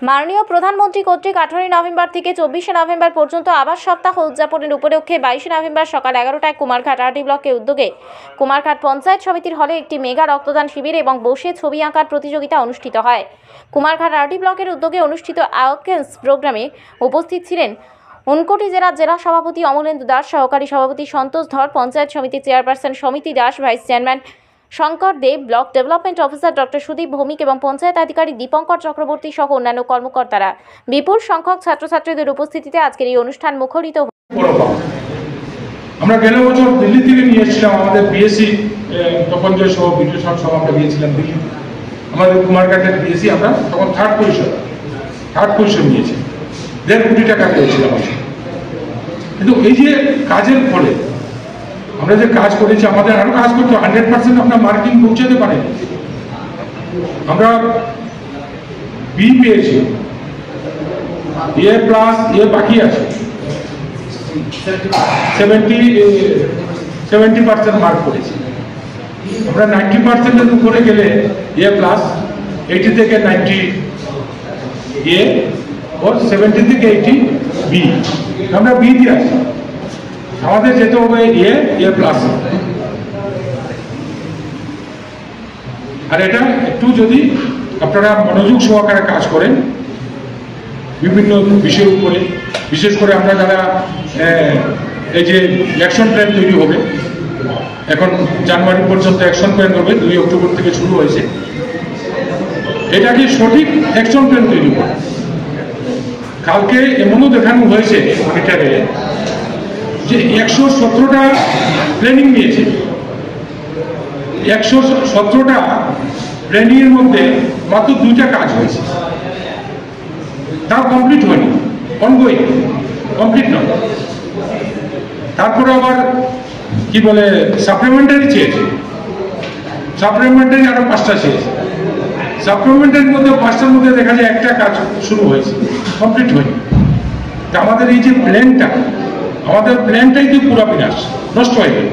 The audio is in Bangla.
মাননীয় প্রধানমন্ত্রী কর্তৃক 18 নভেম্বর থেকে 24 নভেম্বর পর্যন্ত আবাস সপ্তাহ উদযাপনের উপলক্ষে 22 নভেম্বর সকাল 11টায় কুমারঘাট আরডি ব্লকের উদ্যোগে কুমারঘাট পঞ্চায়েত সমিতির হলে একটি মেগা রক্তদান শিবির এবং বসে ছবি আঁকার প্রতিযোগিতা অনুষ্ঠিত হয়। কুমারঘাট আরডি ব্লকের উদ্যোগে অনুষ্ঠিত আওয়াকেন্স প্রোগ্রামে উপস্থিত ছিলেন ঊনকোটি জেলার জেলা সভাপতি অমলেন্দু দাস, সহকারী সভাপতি সন্তোষ ধর, পঞ্চায়েত সমিতির chairperson Samiti Das, vice chairman Shankar Deb, block development officer doctor Sudip Bhowmik এবং পঞ্চায়েত আধিকারিক দীপঙ্কর চক্রবর্তী সহ অন্যান্য কর্মকর্তারা। বিপুল সংখ্যক ছাত্রছাত্রীদের উপস্থিতিতে আজকের এই অনুষ্ঠান মুখরিত। আমরা গেল বছর দিল্লি থেকে নিয়ে এসেছিলাম আমাদের বিএসসি তপঞ্জয় সহ বিজয় সহ আমরা গিয়েছিলাম দিল্লি। আমাদের কুমারঘাটের বিএসসি আমরা তখন থার্ড পজিশন নিয়েছি, 1.5 কোটি টাকা পেয়েছিলাম। কিন্তু এই যে কাজের ফলে আমরা যে কাজ করেছি, আমাদের আরো কাজ করতে 100% আপনার মার্কিং পৌঁছাতে পারে। আমরা বি পেয়েছি, এ বাকি আছে, 70% মার্ক করেছি। আমরা 90% উপরে গেলে এ+, 80 থেকে 90 এ, और 70 থেকে 80 বি। আমরা বি দিয়ে আছি, আমাদের যেতে হবে এ+। আর এটা একটু যদি আপনারা মনোযোগ সহকারে কাজ করেন বিভিন্ন বিষয়ের উপরে, বিশেষ করে আমরা যারা এই যে অ্যাকশন প্ল্যান তৈরি হবে, এখন জানুয়ারি পর্যন্ত অ্যাকশন প্ল্যান হবে, 2 অক্টোবর থেকে শুরু হয়েছে। এটাকে সঠিক অ্যাকশন প্ল্যান তৈরি করে। কালকে এমনও দেখানো হয়েছে মনিটরে যে 117টা প্ল্যানিং নিয়েছে, 117টা প্ল্যানিং এর মধ্যে মাত্র 2টা কাজ হয়েছে, তাও কমপ্লিট হয়নি, অনগোয়িং, কমপ্লিট নয়। তারপরে আবার কি বলে সাপ্লিমেন্টারি চেয়েছে, সাপ্লিমেন্টারি আরো 5টা চেয়েছে। সাপ্লিমেন্টারির মধ্যে 5টার মধ্যে দেখা যায় একটা কাজ শুরু হয়েছে, কমপ্লিট হয়নি। আমাদের এই যে প্ল্যানটা, আমাদের প্ল্যানটাই তো পুরো বিনাশ, নষ্ট হয়ে গেল।